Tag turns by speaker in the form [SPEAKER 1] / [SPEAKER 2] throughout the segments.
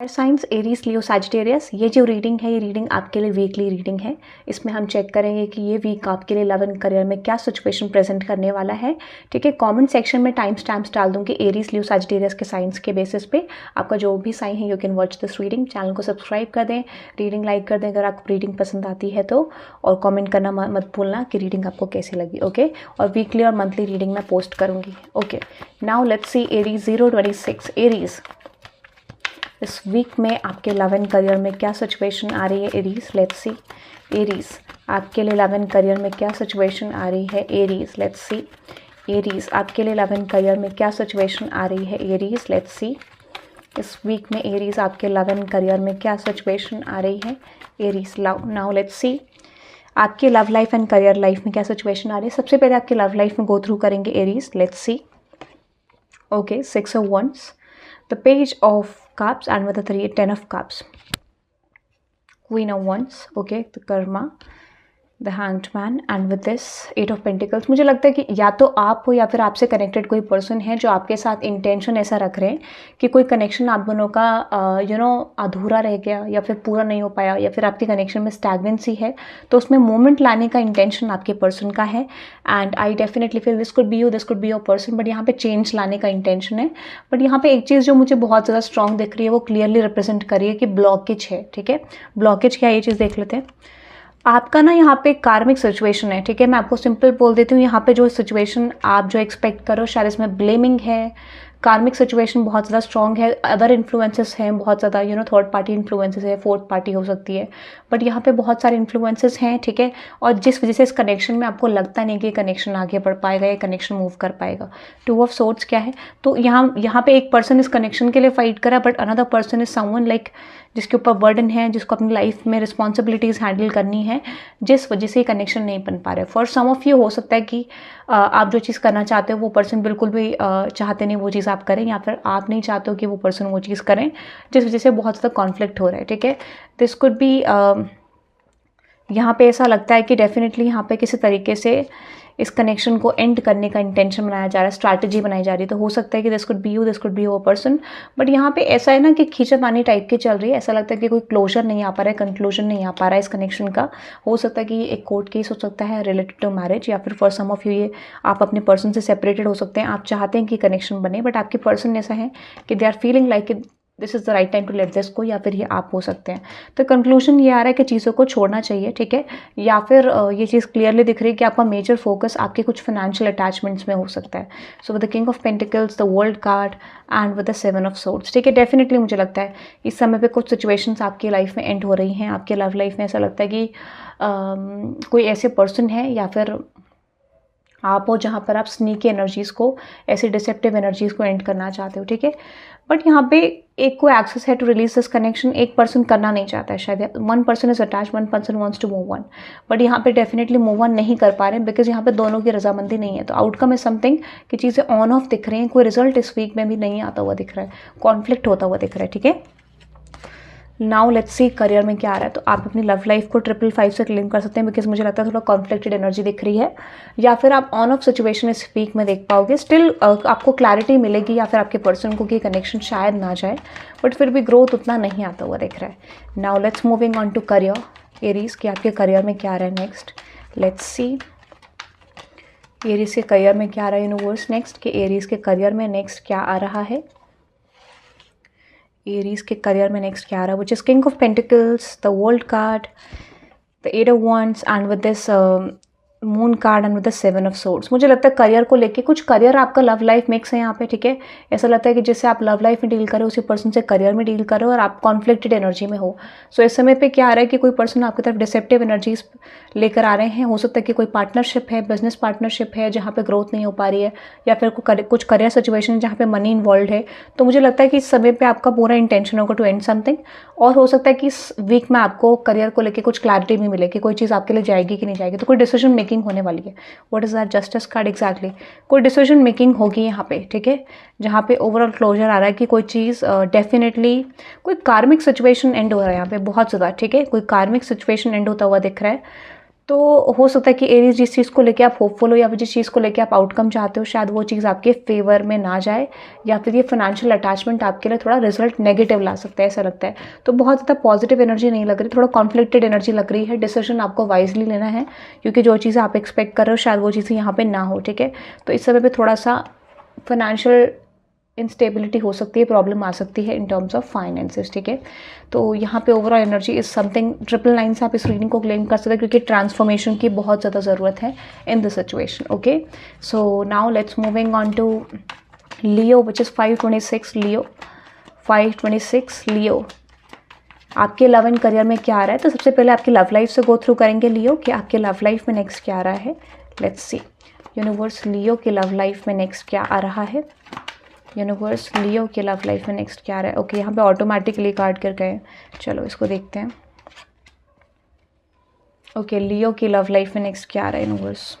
[SPEAKER 1] Science Aries Leo Sagittarius, ये जो reading है ये रीडिंग आपके लिए वीकली रीडिंग है। इसमें हम चेक करेंगे कि ये वीक आपके लिए लव एंड करियर में क्या सिचुएशन प्रेजेंट करने वाला है। ठीक है, कमेंट सेक्शन में टाइम स्टैम्प्स डाल दूंगी एरीज लियो सैजिटेरियस के साइंस के बेसिस पे। आपका जो भी साइन है you can watch this reading. Channel को सब्सक्राइब कर दें, रीडिंग लाइक कर दें अगर आपको रीडिंग पसंद आती है तो, और कॉमेंट करना मत भूलना कि रीडिंग आपको कैसी लगी। ओके, और वीकली और मंथली रीडिंग मैं पोस्ट करूँगी। Okay, now let's see Aries 026 Aries इस वीक में आपके लव एंड करियर में क्या सिचुएशन आ रही है। एरीज, लेट्स सी एरीज आपके लिए लव एंड करियर में क्या सिचुएशन आ रही है। एरीज, लेट्स सी एरीज आपके लिए लव एंड करियर में क्या सिचुएशन आ रही है। एरीज, लेट्स सी इस वीक में एरीज आपके लव एंड करियर में क्या सिचुएशन आ रही है। एरीज, नाउ लेट्स सी आपकी love life and career life में क्या सिचुएशन आ रही है। सबसे पहले आपकी लव लाइफ में गो थ्रू करेंगे Aries. Let's see. Okay, 6 of Wands, the Page of Cups, and with the 10 of Cups, Queen of Wands, okay, the Karma, the hanged man, and with this 8 of pentacles. मुझे लगता है कि या तो आप हो या फिर आपसे कनेक्टेड कोई पर्सन है जो आपके साथ इंटेंशन ऐसा रख रहे हैं कि कोई कनेक्शन आप दोनों का अधूरा रह गया या फिर पूरा नहीं हो पाया, या फिर आपके कनेक्शन में स्टैगनेंसी है, तो उसमें मोमेंट लाने का इंटेंशन आपके पर्सन का है। And I definitely feel this could be you, this could be your person, but यहाँ पे चेंज लाने का इंटेंशन है। बट यहाँ पे एक चीज़ जो मुझे बहुत ज़्यादा स्ट्रॉन्ग दिख रही है वो क्लियरली रिप्रेजेंट कर रही है कि ब्लॉकेज है। ठीक है, ब्लॉकेज क्या है ये चीज़ देख लेते हैं। आपका ना यहाँ पे कार्मिक सिचुएशन है। ठीक है, मैं आपको सिंपल बोल देती हूँ, यहाँ पे जो सिचुएशन आप जो एक्सपेक्ट करो शायद इसमें ब्लेमिंग है। कार्मिक सिचुएशन बहुत ज़्यादा स्ट्रॉन्ग है, अदर इन्फ्लुएंसेस हैं बहुत ज़्यादा, थर्ड पार्टी इन्फ्लुएंसेस है, फोर्थ पार्टी हो सकती है, बट यहाँ पे बहुत सारे इन्फ्लुएंसेस हैं। ठीक है, और जिस वजह से इस कनेक्शन में आपको लगता नहीं कि कनेक्शन आगे बढ़ पाएगा, ये कनेक्शन मूव कर पाएगा। 2 ऑफ सोर्ड्स क्या है, तो यहाँ पे एक पर्सन इस कनेक्शन के लिए फाइट कर रहा है, but another person is someone like जिसके ऊपर बर्डन है, जिसको अपनी लाइफ में रिस्पॉन्सिबिलिटीज़ हैंडल करनी है, जिस वजह से ये कनेक्शन नहीं बन पा रहा है। फॉर सम ऑफ यू हो सकता है कि आप जो चीज़ करना चाहते हो वो पर्सन बिल्कुल भी चाहते नहीं वो चीज़ आप करें, या फिर आप नहीं चाहते हो कि वो पर्सन वो चीज़ करें, जिस वजह से बहुत ज़्यादा कॉन्फ्लिक्ट हो रहा है। ठीक है, दिस कुड बी यहाँ पे ऐसा लगता है कि डेफिनेटली यहाँ पे किसी तरीके से इस कनेक्शन को एंड करने का इंटेंशन बनाया जा रहा है, स्ट्रैटेजी बनाई जा रही है। तो हो सकता है कि this could be you, this could be your person, but यहाँ पे ऐसा है ना कि खींचातानी टाइप की चल रही है। ऐसा लगता है कि कोई क्लोजर नहीं आ पा रहा है, कंक्लूजन नहीं आ पा रहा है इस कनेक्शन का। हो सकता है कि एक कोर्ट केस हो सकता है रिलेटेड टू मैरिज, या फिर फॉर सम ऑफ यू ये आप अपने पर्सन से सेपरेटेड हो सकते हैं। आप चाहते हैं कि कनेक्शन बने, बट आपके पर्सन ऐसा है कि they are feeling like this is the right time to let this को, या फिर ये आप हो सकते हैं। तो कंक्लूजन ये आ रहा है कि चीज़ों को छोड़ना चाहिए। ठीक है, या फिर ये चीज़ क्लियरली दिख रही है कि आपका मेजर फोकस आपके कुछ फाइनेंशियल अटैचमेंट्स में हो सकता है। So with the king of pentacles, the world card, and with the 7 of swords. ठीक है, डेफिनेटली मुझे लगता है इस समय पे कुछ सिचुएशंस आपकी लाइफ में एंड हो रही हैं। आपके लव लाइफ में ऐसा लगता है कि कोई ऐसे पर्सन है या फिर आप हो जहाँ पर आप स्नीकी एनर्जीज़ को, ऐसी डिसेप्टिव एनर्जीज़ को एंड करना चाहते हो। ठीक है, बट यहाँ पे एक को एक्सेस है टू रिलीज दिस कनेक्शन, एक पर्सन करना नहीं चाहता है शायद। 1 person is attach, 1 person wants to move on, but यहाँ पे डेफिनेटली मूव ऑन नहीं कर पा रहे हैं बिकॉज यहाँ पे दोनों की रजामंदी नहीं है। तो आउटकम इज समथिंग कि चीज़ें ऑन ऑफ दिख रही हैं, कोई रिजल्ट इस वीक में भी नहीं आता हुआ दिख रहा है, कॉन्फ्लिक्ट होता हुआ दिख रहा है। ठीक है, नाउ लेट्स सी करियर में क्या आ रहा है। तो आप अपनी लव लाइफ को 555 से क्लेम कर सकते हैं बिकॉज मुझे लगता है थोड़ा कॉन्फ्लिक्टेड एनर्जी दिख रही है, या फिर आप ऑन ऑफ सिचुएशन इस वीक में देख पाओगे। स्टिल आपको क्लैरिटी मिलेगी, या फिर आपके पर्सन को कि कनेक्शन शायद ना जाए, बट फिर भी ग्रोथ उतना नहीं आता हुआ दिख रहा है। Now let's moving on to career Aries, कि आपके करियर में क्या आ रहा है नेक्स्ट। लेट्स सी एरीज के करियर में क्या आ रहा है यूनिवर्स नेक्स्ट, कि एरीज के करियर में नेक्स्ट क्या आ रहा है। एरीज के करियर में नेक्स्ट क्या आ रहा है, which is king of pentacles, the world card, the 8 of wands, and with this moon card, and with the 7 of swords। मुझे लगता है करियर को लेके कुछ करियर आपका लव लाइफ मिक्स है यहाँ पे। ठीक है, ऐसा लगता है कि जिससे आप लव लाइफ में डील करो उसी पर्सन से करियर में डील करो, और आप कॉन्फ्लिक्टेड एनर्जी में हो। सो इस समय पे क्या आ रहा है कि कोई पर्सन आपकी तरफ डिसेप्टिव एनर्जीज लेकर आ रहे हैं। हो सकता है कि कोई पार्टनरशिप है, बिजनेस पार्टनरशिप है जहाँ पे ग्रोथ नहीं हो पा रही है, या फिर कुछ करियर सिचुएशन है जहाँ पे मनी इन्वॉल्व है। तो मुझे लगता है कि इस समय पे आपका पूरा इंटेंशन होगा टू एंड समथिंग, और हो सकता है कि इस वीक में आपको करियर को लेकर कुछ क्लैरिटी भी मिले कि कोई चीज़ आपके लिए जाएगी कि नहीं जाएगी। तो कोई डिसीजन मेकिंग होने वाली है। What is that, justice card, exactly कोई डिसीजन मेकिंग होगी यहाँ पे। ठीक है, जहाँ पे ओवरऑल क्लोजर आ रहा है कि कोई चीज़ डेफिनेटली कोई कार्मिक सिचुएशन एंड हो रहा है यहाँ पे बहुत ज़्यादा। ठीक है, कोई कार्मिक सिचुएशन एंड होता हुआ दिख रहा है। तो हो सकता है कि एरीज जिस चीज़ को लेके आप होपफुल हो या फिर जिस चीज़ को लेके आप आउटकम चाहते हो शायद वो चीज़ आपके फेवर में ना जाए, या फिर ये फाइनेंशियल अटैचमेंट आपके लिए थोड़ा रिजल्ट नेगेटिव ला सकता है, ऐसा लगता है। तो बहुत ज़्यादा पॉजिटिव एनर्जी नहीं लग रही, थोड़ा कॉन्फ्लिक्टेड एनर्जी लग रही है। डिसीजन आपको वाइजली लेना है, क्योंकि जो चीज़ें आप एक्सपेक्ट कर रहे हो शायद वो चीज़ें यहाँ पर ना हो, ठीक है। तो इस समय पर थोड़ा सा फाइनेंशियल इंस्टेबिलिटी हो सकती है, प्रॉब्लम आ सकती है इन टर्म्स ऑफ फाइनेंसेस, ठीक है। तो यहाँ पे ओवरऑल एनर्जी इज समथिंग 999 से आप इस रीडिंग को क्लेम कर सकते हैं, क्योंकि ट्रांसफॉर्मेशन की बहुत ज़्यादा ज़रूरत है in this situation. Okay, so now let's moving on to Leo which is 526 Leo. 526 Leo, आपके लव एंड करियर में क्या आ रहा है। तो सबसे पहले आपकी लव लाइफ से गो थ्रू करेंगे लियो कि आपके लव लाइफ में नेक्स्ट क्या आ रहा है। लेट्स सी यूनिवर्स, लियो के लव लाइफ में नेक्स्ट क्या आ रहा है। यूनिवर्स, लियो के लव लाइफ में नेक्स्ट क्या आ रहा है। ओके, यहाँ पे ऑटोमेटिकली कार्ड कर गए, चलो इसको देखते हैं। ओके, लियो की लव लाइफ में नेक्स्ट क्या आ रहा है यूनिवर्स।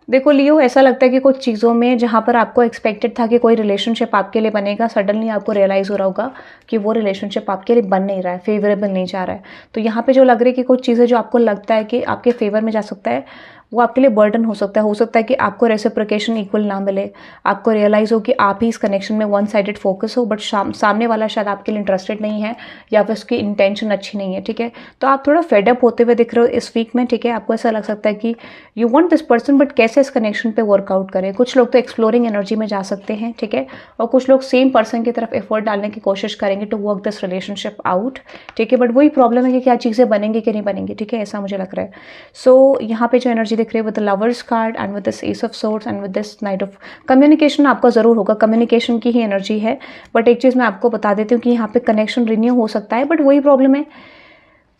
[SPEAKER 1] देखो लियो, ऐसा लगता है कि कुछ चीज़ों में जहाँ पर आपको एक्सपेक्टेड था कि कोई रिलेशनशिप आपके लिए बनेगा, सडनली आपको रियलाइज़ हो रहा होगा कि वो रिलेशनशिप आपके लिए बन नहीं रहा है, फेवरेबल नहीं जा रहा है। तो यहाँ पे जो लग रही है कि कुछ चीज़ें जो आपको लगता है कि आपके फेवर में जा सकता है, वो आपके लिए बर्डन हो सकता है। हो सकता है कि आपको रेसिप्रोकेशन इक्वल ना मिले, आपको रियलाइज़ हो कि आप ही इस कनेक्शन में वन साइडेड फोकस हो, बट सामने वाला शायद आपके लिए इंटरेस्टेड नहीं है या फिर उसकी इंटेंशन अच्छी नहीं है, ठीक है। तो आप थोड़ा फेडअप होते हुए दिख रहे हो इस वीक में, ठीक है। आपको ऐसा लग सकता है कि you want this person, but कैसे इस कनेक्शन पे वर्कआउट करें। कुछ लोग तो एक्सप्लोरिंग एनर्जी में जा सकते हैं, ठीक है, और कुछ लोग सेम पर्सन की तरफ एफर्ट डालने की कोशिश करेंगे to work this relationship out, ठीक है। बट वही प्रॉब्लम है कि क्या चीज़ें बनेंगी कि नहीं बनेंगी, ठीक है, ऐसा मुझे लग रहा है। सो यहाँ पे जो एनर्जी दिख रही है with the lovers card and with this S of swords and with this night of, communication आपका ज़रूर होगा, कम्युनिकेशन की ही एनर्जी है। बट एक चीज़ मैं आपको बता देती हूँ कि यहाँ पे कनेक्शन रिन्यू हो सकता है, बट वही प्रॉब्लम है,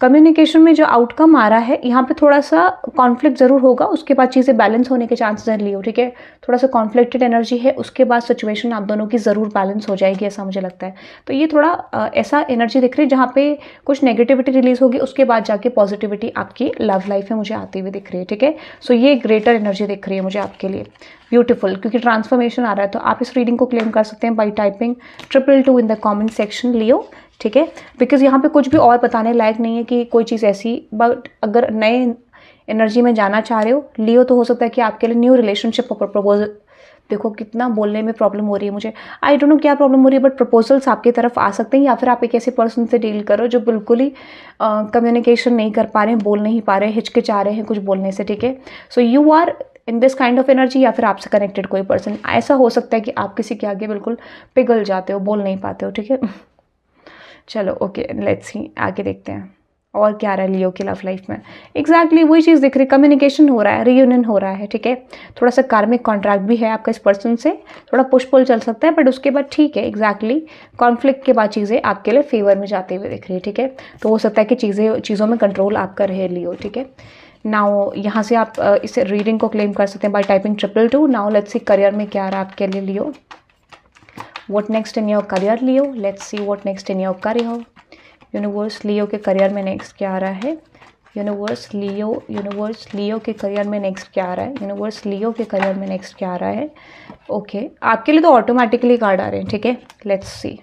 [SPEAKER 1] कम्युनिकेशन में जो आउटकम आ रहा है यहाँ पे थोड़ा सा कॉन्फ्लिक्ट जरूर होगा, उसके बाद चीज़ें बैलेंस होने के चांसेस हैं लियो, ठीक है। थोड़ा सा कॉन्फ्लिक्टेड एनर्जी है, उसके बाद सिचुएशन आप दोनों की ज़रूर बैलेंस हो जाएगी, ऐसा मुझे लगता है। तो ये थोड़ा ऐसा एनर्जी दिख रही है जहाँ पे कुछ नेगेटिविटी रिलीज होगी, उसके बाद जाके पॉजिटिविटी आपकी लव लाइफ में मुझे आती हुई दिख रही है, ठीक है। सो ये ग्रेटर एनर्जी दिख रही है मुझे आपके लिए, ब्यूटीफुल, क्योंकि ट्रांसफॉर्मेशन आ रहा है। तो आप इस रीडिंग को क्लेम कर सकते हैं by typing 222 in the comment section Leo, ठीक है। बिकॉज यहाँ पे कुछ भी और बताने लायक नहीं है कि कोई चीज़ ऐसी, बट अगर नए एनर्जी में जाना चाह रहे हो लियो, तो हो सकता है कि आपके लिए न्यू रिलेशनशिप प्रपोजल, देखो कितना बोलने में प्रॉब्लम हो रही है मुझे, आई डोंट नो क्या प्रॉब्लम हो रही है, बट प्रपोजल्स आपकी तरफ आ सकते हैं, या फिर आप एक ऐसे पर्सन से डील करो जो बिल्कुल ही कम्युनिकेशन नहीं कर पा रहे हैं, बोल नहीं पा रहे हैं, हिचकिचा रहे हैं कुछ बोलने से, ठीक है। So you are in this kind of energy, या फिर आपसे कनेक्टेड कोई पर्सन, ऐसा हो सकता है कि आप किसी के आगे बिल्कुल पिघल जाते हो, बोल नहीं पाते हो, ठीक है। चलो ओके, लेट्स सी आगे देखते हैं और क्या आ रहा है लियो की लव लाइफ में। एग्जैक्टली वही चीज़ दिख रही, कम्युनिकेशन हो रहा है, रियूनियन हो रहा है, ठीक है। थोड़ा सा कार्मिक कॉन्ट्रैक्ट भी है आपका इस पर्सन से, थोड़ा पुश पुल चल सकता है, बट उसके बाद ठीक है, एग्जैक्टली कॉन्फ्लिक्ट के बाद चीज़ें आपके लिए फेवर में जाते हुए दिख रही है, ठीक है। तो हो सकता है कि चीज़ों में कंट्रोल आपका रहे लियो, ठीक है। नाउ यहाँ से आप इस रीडिंग को क्लेम कर सकते हैं by typing 222। Now let's see career में क्या आ रहा है आपके लिए Leo. What next in your career Leo, let's see what next in your career। Universe, Leo के करियर में नेक्स्ट क्या आ रहा है। यूनिवर्स लियो के करियर में नेक्स्ट क्या आ रहा है। यूनिवर्स, लियो के करियर में नेक्स्ट क्या आ रहा है। ओके, आपके लिए तो ऑटोमेटिकली कार्ड आ रहे हैं, ठीक है। लेट्स सी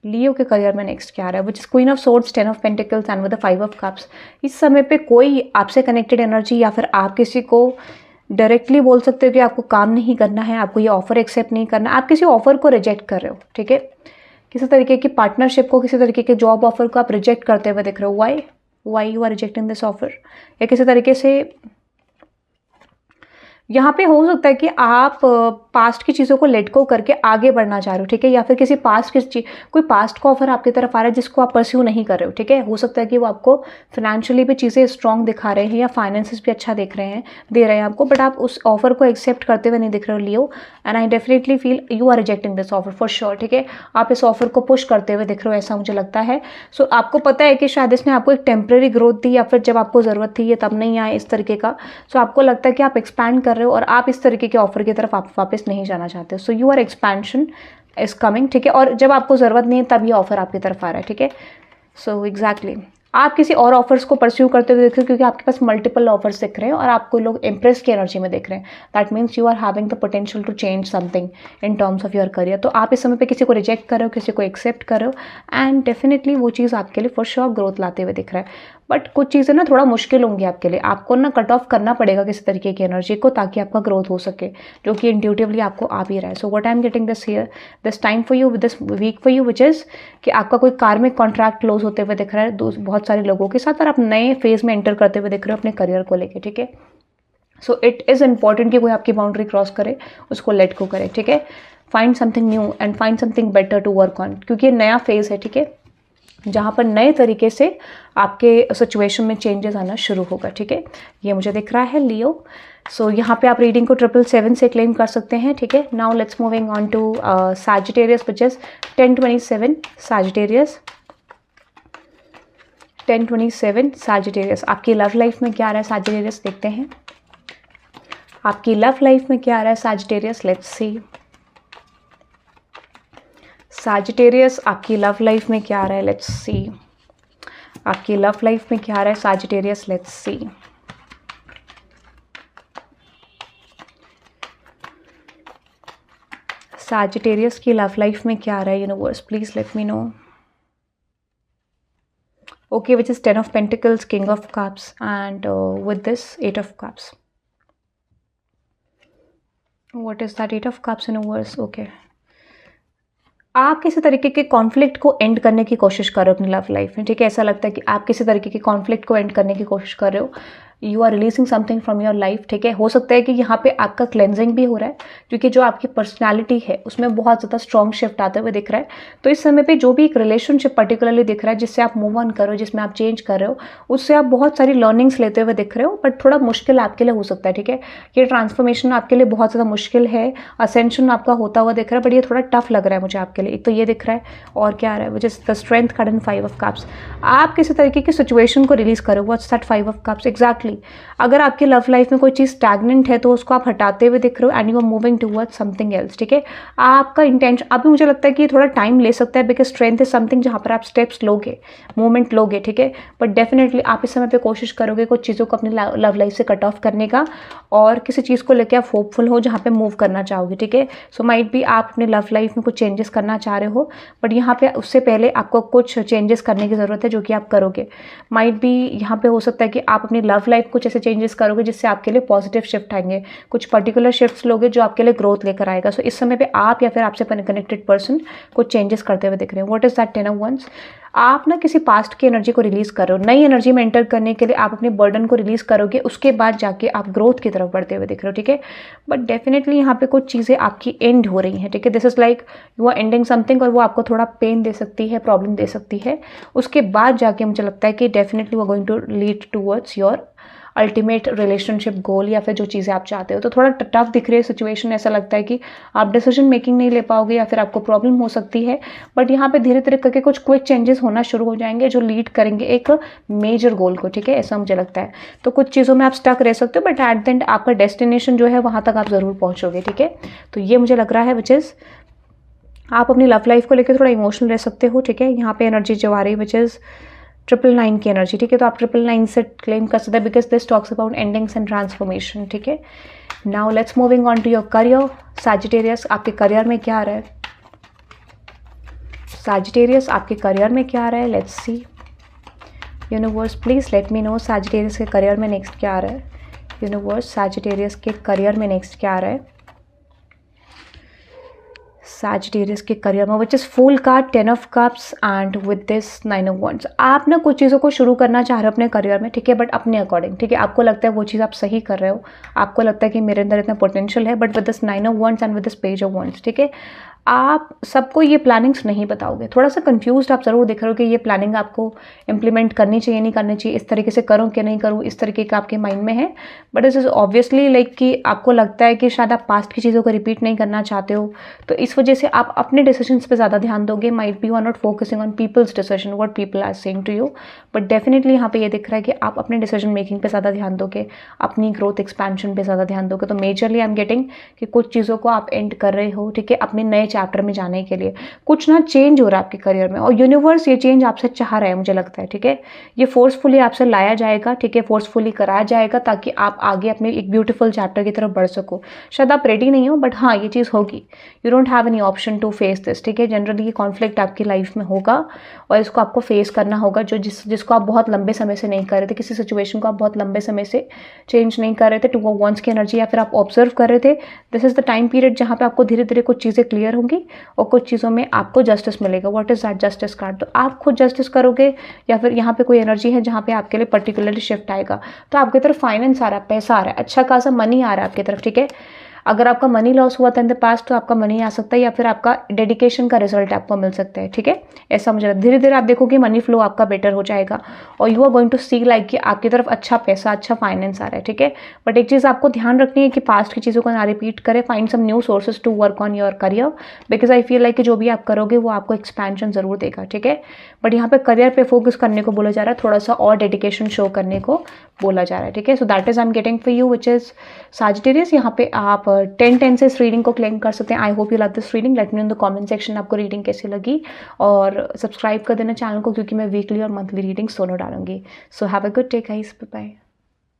[SPEAKER 1] लियो के करियर में नेक्स्ट क्या आ रहा है, which is queen of swords, 10 of pentacles and with the 5 of cups. इस समय पे कोई आपसे कनेक्टेड एनर्जी, या फिर आप किसी को डायरेक्टली बोल सकते हो कि आपको काम नहीं करना है, आपको ये ऑफर एक्सेप्ट नहीं करना, आप किसी ऑफर को रिजेक्ट कर रहे हो, ठीक है। किसी तरीके की पार्टनरशिप को, किसी तरीके के जॉब ऑफर को आप रिजेक्ट करते हुए दिख रहे हो। Why you are rejecting this offer, या किसी तरीके से यहाँ पे हो सकता है कि आप पास्ट की चीज़ों को लेट गो करके आगे बढ़ना चाह रहे हो, ठीक है। या फिर किसी पास्ट की कोई पास्ट का ऑफर आपकी तरफ आ रहा है जिसको आप परस्यू नहीं कर रहे हो, ठीक है। हो सकता है कि वो आपको फाइनेंशियली भी चीज़ें स्ट्रॉन्ग दिखा रहे हैं, या फाइनेंसेस भी अच्छा दे रहे हैं आपको, बट आप उस ऑफर को एक्सेप्ट करते हुए नहीं दिख रहे हो Leo. And I definitely feel you are rejecting this offer for sure, ठीक है। आप इस ऑफर को पुश करते हुए दिख रहे हो, ऐसा मुझे लगता है। सो आपको पता है कि शायद इसने आपको एक टेम्प्रेरी ग्रोथ दी, या फिर जब आपको ज़रूरत थी ये तब नहीं आए इस तरीके का। सो आपको लगता है कि आप एक्सपैंड कर रहे हो, और आप इस तरीके के ऑफर की तरफ आप वापस नहीं जाना चाहते हो। So you are expansion is coming, ठीक है। और जब आपको ज़रूरत नहीं है तब ये ऑफर आपकी तरफ आ रहा है, ठीक है। सो एग्जैक्टली आप किसी और ऑफर्स को परस्यू करते हुए देख रहे हो क्योंकि आपके पास मल्टीपल ऑफर्स दिख रहे हैं और आपको लोग इम्प्रेस की एनर्जी में देख रहे हैं। That means you are having the potential to change something in terms of your career. तो आप इस समय पे किसी को रिजेक्ट कर रहे हो, किसी को एक्सेप्ट कर रहे हो, एंड डेफिनेटली वो चीज़ आपके लिए फॉर श्योर ग्रोथ लाते हुए दिख रहा है। बट कुछ चीज़ें ना थोड़ा मुश्किल होंगी आपके लिए, आपको ना कट ऑफ करना पड़ेगा किसी तरीके की एनर्जी को ताकि आपका ग्रोथ हो सके, जो कि इंट्यूटिवली आपको आ भी रहा है। So what I am getting this here, this time for you, this week for you, which is कि आपका कोई कार्मिक कॉन्ट्रैक्ट क्लोज होते हुए दिख रहा है बहुत सारे लोगों के साथ, और आप नए फेज में एंटर करते हुए दिख रहे हो अपने करियर को लेके, ठीक है। सो इट इज़ इंपॉर्टेंट कि कोई आपकी बाउंड्री क्रॉस करे, उसको लेट को करे, ठीक है। Find something new and find something better to work on, क्योंकि ये नया फेज है, ठीक है, जहाँ पर नए तरीके से आपके सिचुएशन में चेंजेस आना शुरू होगा, ठीक है। ये मुझे दिख रहा है लियो। सो यहाँ पे आप रीडिंग को 777 से क्लेम कर सकते हैं, ठीक है। Now let's moving on to Sagittarius which is 1027 Sagittarius. 1027 Sagittarius, आपकी लव लाइफ में क्या आ रहा है सैजिटेरियस, देखते हैं आपकी लव लाइफ में क्या आ रहा है सैजिटेरियस। लेट्स सी सैजिटेरियस, आपकी लव लाइफ में क्या आ रहा है, लेट्स सी आपकी लव लाइफ में क्या आ रहा है सैजिटेरियस, लेट्स सी। सैजिटेरियस की लव लाइफ में क्या आ रहा है universe, please let me no. Okay, which is 10 of Pentacles, King of Cups, and with this 8 of Cups. What is that 8 of Cups universe? Okay. आप किसी तरीके के कॉन्फ्लिक्ट को एंड करने की कोशिश कर रहे हो अपनी लव लाइफ में, ठीक है। ऐसा लगता है कि आप किसी तरीके के कॉन्फ्लिक्ट को एंड करने की कोशिश कर रहे हो, you are releasing something from your life, ठीक है। हो सकता है कि यहाँ पे आपका क्लेंजिंग भी हो रहा है, क्योंकि जो आपकी पर्सनैलिटी है उसमें बहुत ज़्यादा स्ट्रॉन्ग शिफ्ट आते हुए दिख रहा है। तो इस समय पे जो भी एक रिलेशनशिप पर्टिकुलरली दिख रहा है जिससे आप मूव ऑन कर रहे हो, जिसमें आप चेंज कर रहे हो, उससे आप बहुत सारी लर्निंग्स लेते हुए दिख रहे हो, बट थोड़ा मुश्किल आपके लिए हो सकता है, ठीक है। ये ट्रांसफॉर्मेशन आपके लिए बहुत ज़्यादा मुश्किल है, असेंशन आपका होता हुआ दिख रहा है, बट ये थोड़ा टफ लग रहा है मुझे आपके लिए। एक तो ये दिख रहा है, और क्या आ रहा है, which is the strength card and 5 of Cups। आप किसी तरीके की सिचुएशन को रिलीज करो, what's that 5 of Cups exactly. अगर आपकी लव लाइफ में कोई चीज़ स्टैग्नेंट है तो उसको आप हटाते हुए दिख रहे हो, and you are moving towards something else, ठीक है। आपका इंटेंशन अभी मुझे लगता है कि थोड़ा टाइम ले सकता है, बिकॉज स्ट्रेंथ इज समथिंग जहाँ पर आप स्टेप्स लोगे, मूवमेंट लोगे, ठीक है। बट डेफिनेटली आप इस समय पे कोशिश करोगे कुछ चीज़ों को अपनी लव लाइफ से कट ऑफ करने का, और किसी चीज़ को लेकर आप होपफुल हो जहाँ पे मूव करना चाहोगे, ठीक है। सो माइट भी आप अपनी लव लाइफ में कुछ चेंजेस करना चाह रहे हो, बट यहाँ पे उससे पहले आपको कुछ चेंजेस करने की ज़रूरत है जो कि आप करोगे। माइट भी यहाँ पे हो सकता है कि आप अपनी लव लाइफ कुछ ऐसे चेंजेस करोगे जिससे आपके लिए पॉजिटिव शिफ्ट आएंगे, कुछ पर्टिकुलर शिफ्ट्स लोगे जो आपके लिए ग्रोथ लेकर आएगा। सो इस समय पे आप या फिर आपसे कनेक्टेड पर्सन कुछ चेंजेस करते हुए दिख रहे हैं। What is that 10 of Wands? आप ना किसी पास्ट की एनर्जी को रिलीज कर रहे हो, नई एनर्जी में एंटर करने के लिए आप अपने बर्डन को रिलीज करोगे, उसके बाद जाके आप ग्रोथ की तरफ बढ़ते हुए दिख रहे हो, ठीक है। बट डेफिनेटली यहाँ पे कुछ चीज़ें आपकी एंड हो रही हैं, ठीक है। This is like you are ending something, और वो आपको थोड़ा पेन दे सकती है, प्रॉब्लम दे सकती है। उसके बाद जाके मुझे लगता है कि डेफिनेटली वो going to lead towards your ultimate relationship goal, या फिर जो चीज़ें आप चाहते हो। तो थोड़ा टफ दिख रही है सिचुएशन, ऐसा लगता है कि आप डिसीजन मेकिंग नहीं ले पाओगे या फिर आपको प्रॉब्लम हो सकती है। बट यहाँ पे धीरे धीरे करके कुछ क्विक चेंजेस होना शुरू हो जाएंगे जो लीड करेंगे एक मेजर गोल को, ठीक है, ऐसा मुझे लगता है। तो कुछ चीज़ों में आप स्टक रह सकते हो, बट एट द एंड आपका डेस्टिनेशन जो है वहाँ तक आप ज़रूर पहुँचोगे, ठीक है। तो ये मुझे लग रहा है विच इज़ आप अपनी लव लाइफ को लेकर थोड़ा इमोशनल रह सकते हो, ठीक है। यहाँ पे एनर्जी जो आ रही है विच इज़ 999 की एनर्जी, ठीक है। तो आप 999 से क्लेम कर सकते हैं, because this talks about endings and transformation, ठीक है। Now let's moving on to your career Sagittarius. आपके करियर में क्या आ रहा है सैजिटेरियस, आपके करियर में क्या आ रहा है, let's see universe, please let me know Sagittarius के करियर में नेक्स्ट क्या आ रहा है। यूनिवर्स, सैजिटेरियस के करियर में नेक्स्ट क्या आ रहा है सैजिटेरियस के करियर में, which is fool card, 10 of Cups, and with this 9 of Wands। आप ना कुछ चीज़ों को शुरू करना चाह रहे हो अपने करियर में, ठीक है, बट अपने अकॉर्डिंग, ठीक है। आपको लगता है वो चीज़ आप सही कर रहे हो, आपको लगता है कि मेरे अंदर इतना पोटेंशियल है, but with this 9 of Wands and with this page of Wands, ठीक है, आप सबको ये प्लानिंग्स नहीं बताओगे। थोड़ा सा कंफ्यूज्ड आप ज़रूर दिख रहे हो कि ये प्लानिंग आपको इम्प्लीमेंट करनी चाहिए, नहीं करनी चाहिए, इस तरीके से करूँ कि नहीं करूँ, इस तरीके का आपके माइंड में है। बट इस इज़ ऑब्वियसली लाइक कि आपको लगता है कि शायद आप पास्ट की चीज़ों को रिपीट नहीं करना चाहते हो, तो इस वजह से आप अपने डिसीजंस पे ज़्यादा ध्यान दोगे। Might be you are not focusing on people's decision, what people are saying to you, but definitely यहाँ पे ये दिख रहा है कि आप अपने डिसीजन मेकिंग पे ज़्यादा ध्यान दोगे, अपनी ग्रोथ एक्सपेंशन पे ज़्यादा ध्यान दोगे। तो मेजरली आई एम गेटिंग कि कुछ चीज़ों को आप एंड कर रहे हो, ठीक है, अपने नए चैप्टर में जाने के लिए। कुछ ना चेंज हो रहा है आपके करियर में, और यूनिवर्स ये चेंज आपसे चाह रहा है, मुझे लगता है, ठीक है। ये फोर्सफुली आपसे लाया जाएगा, ठीक है, फोर्सफुली कराया जाएगा, ताकि आप आगे अपने एक ब्यूटीफुल चैप्टर की तरफ बढ़ सको। शायद आप रेडी नहीं हो, बट हाँ, ये चीज़ होगी। You don't have any option to face this, ठीक है। जनरली ये कॉन्फ्लिक्ट आपकी लाइफ में होगा, और इसको आपको फेस करना होगा, जिसको आप बहुत लंबे समय से नहीं कर रहे थे, किसी सिचुएशन को आप बहुत लंबे समय से चेंज नहीं कर रहे थे, टू वंस की एनर्जी, या फिर आप ऑब्जर्व कर रहे थे। This is the time period जहाँ पे आपको धीरे धीरे कुछ चीज़ें क्लियर होंगी, और कुछ चीज़ों में आपको जस्टिस मिलेगा। What is that justice card? तो आप खुद जस्टिस करोगे, या फिर यहाँ पे कोई एनर्जी है जहाँ पे आपके लिए पर्टिकुलरली शिफ्ट आएगा। तो आपकी तरफ फाइनेंस आ रहा है, पैसा आ रहा है, अच्छा खासा मनी आ रहा है आपकी तरफ, ठीक है। अगर आपका मनी लॉस हुआ था इन द पास्ट, तो आपका मनी आ सकता है, या फिर आपका डेडिकेशन का रिजल्ट आपको मिल सकता है, ठीक है। ऐसा मुझे धीरे धीरे आप देखोगे मनी फ्लो आपका बेटर हो जाएगा, और you are going to see like कि आपकी तरफ अच्छा पैसा, अच्छा फाइनेंस आ रहा है, ठीक है। बट एक चीज़ आपको ध्यान रखनी है कि पास्ट की चीज़ों को ना रिपीट करें। Find some new sources to work on your career, because I feel like कि जो भी आप करोगे वो आपको एक्सपेंशन जरूर देगा, ठीक है। बट यहाँ पे करियर पे फोकस करने को बोला जा रहा है, थोड़ा सा और डेडिकेशन शो करने को बोला जा रहा है, ठीक है। So that is I am getting for you, which is Sagittarius. यहाँ पे आप 10/10 से इस रीडिंग को क्लेम कर सकते हैं। I hope you love this reading. Let me in the comment section आपको रीडिंग कैसी लगी, और सब्सक्राइब कर देना चैनल को, क्योंकि मैं वीकली और मंथली रीडिंग्स दोनों डालूंगी। So have a good day guys, bye bye.